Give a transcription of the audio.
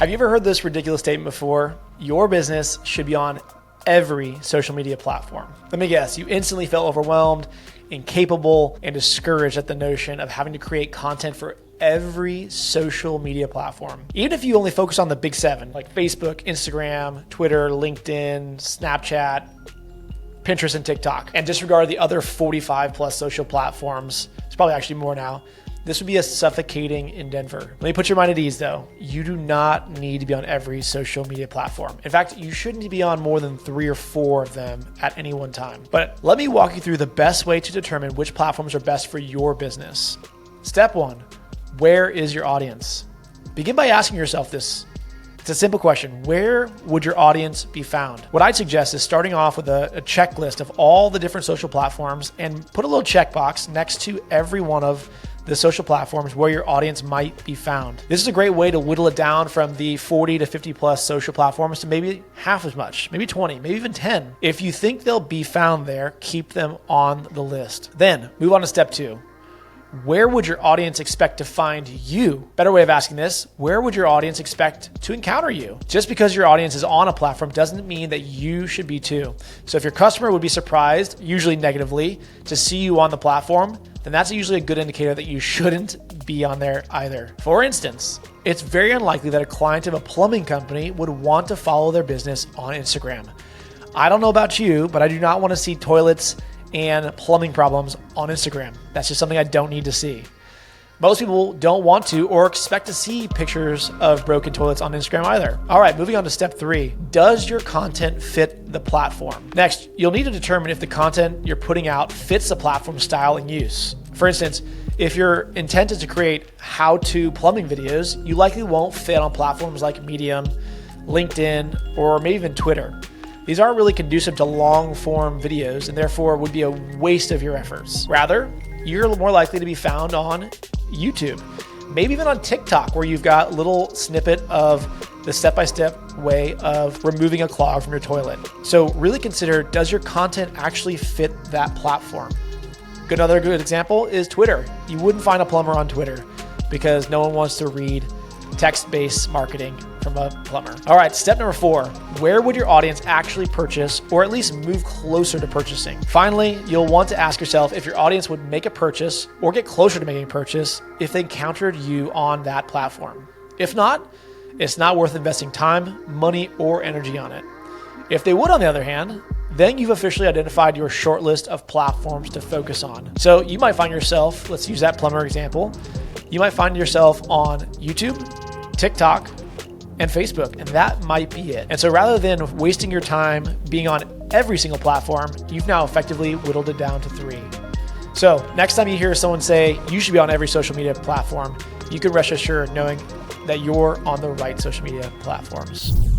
Have you ever heard this ridiculous statement before? Your business should be on every social media platform. Let me guess, you instantly felt overwhelmed, incapable, and discouraged at the notion of having to create content for every social media platform. Even if you only focus on the big seven, like Facebook, Instagram, Twitter, LinkedIn, Snapchat, Pinterest, and TikTok, and disregard the other 45 plus social platforms, it's probably actually more now, this would be a suffocating endeavor. Let me put your mind at ease though. You do not need to be on every social media platform. In fact, you shouldn't be on more than 3 or 4 of them at any one time. But let me walk you through the best way to determine which platforms are best for your business. Step 1, where is your audience? Begin by asking yourself this. It's a simple question. Where would your audience be found? What I'd suggest is starting off with a checklist of all the different social platforms and put a little checkbox next to every one of the social platforms where your audience might be found. This is a great way to whittle it down from the 40 to 50 plus social platforms to maybe half as much, maybe 20, maybe even 10. If you think they'll be found there, keep them on the list. Then move on to step 2. Where would your audience expect to find you? Better way of asking this, where would your audience expect to encounter you? Just because your audience is on a platform doesn't mean that you should be too. So if your customer would be surprised, usually negatively, to see you on the platform, then that's usually a good indicator that you shouldn't be on there either. For instance, it's very unlikely that a client of a plumbing company would want to follow their business on Instagram. I don't know about you, but I do not want to see toilets and plumbing problems on Instagram. That's just something I don't need to see. Most people don't want to or expect to see pictures of broken toilets on Instagram either. All right, moving on to step 3. Does your content fit the platform? Next, you'll need to determine if the content you're putting out fits the platform style and use. For instance, if your intent is to create how-to plumbing videos, you likely won't fit on platforms like Medium, LinkedIn, or maybe even Twitter. These aren't really conducive to long-form videos and therefore would be a waste of your efforts. Rather, you're more likely to be found on YouTube, maybe even on TikTok, where you've got a little snippet of the step-by-step way of removing a clog from your toilet. So really consider, does your content actually fit that platform? Another good example is Twitter. You wouldn't find a plumber on Twitter because no one wants to read text-based marketing from a plumber. All right, step number 4, where would your audience actually purchase or at least move closer to purchasing? Finally, you'll want to ask yourself if your audience would make a purchase or get closer to making a purchase if they encountered you on that platform. If not, it's not worth investing time, money, or energy on it. If they would, on the other hand, then you've officially identified your short list of platforms to focus on. So you might find yourself, let's use that plumber example, you might find yourself on YouTube, TikTok, and Facebook, and that might be it. And so rather than wasting your time being on every single platform, you've now effectively whittled it down to 3. So next time you hear someone say you should be on every social media platform, you can rest assured knowing that you're on the right social media platforms.